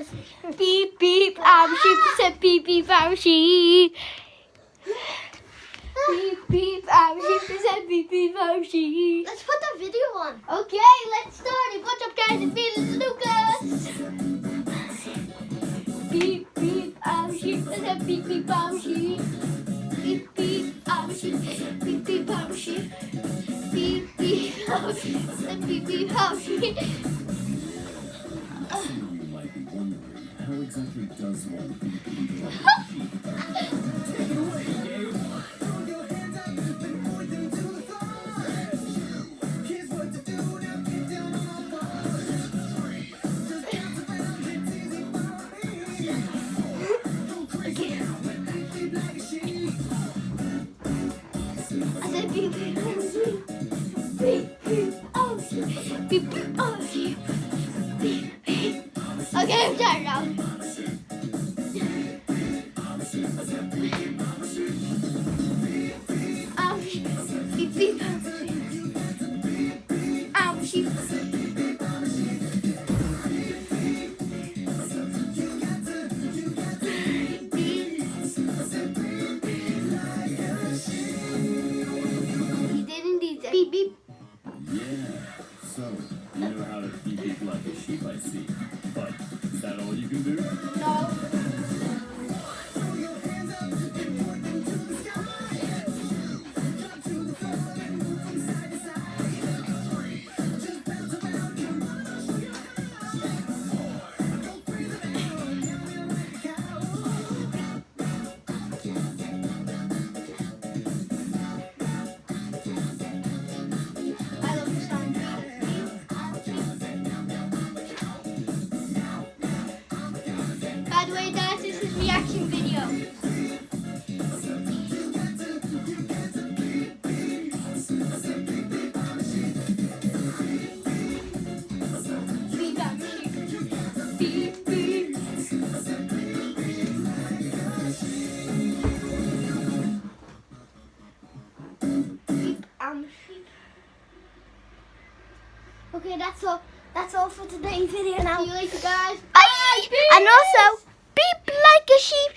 says beep beep. Sheep said beep beep. Sheep. Beep beep. Sheep said beep beep. Sheep. Let's put the video on. Okay, let's start it. What's up, guys? It's me, Lucas. Beep beep. Sheep said beep beep. Sheep. Beep beep. Sheep. Beep beep. Sheep. Beep beep. Said beep beep. Sheep. You might be wondering, how exactly does one beep beep like a sheep? Take it away, Gabe. Throw your hands up and point them to the stars. Here's what to do, now get down on all fours. Just bounce around, it's easy for me. Go crazy now and beep beep like a sheep. I said beep beep. Beep beep. Beep beep. Beep beep. Okay, I'm done now. Beep beep. Sheep. He didn't need that. Beep beep. Yeah, so, you know how to beep beep like a sheep, I see. But, is that all you can do? No. Throw your hands up and point them to the sky. Jump to the floor and move from side to side. Just bounce around and go crazy now and feel like a cow. I love this song. By the way, guys, this is reaction video. Beep, beep, beep. Beep, sheep. Okay, that's all. That's all for today's video now. See you later, guys. Bye. And also, beep like a sheep.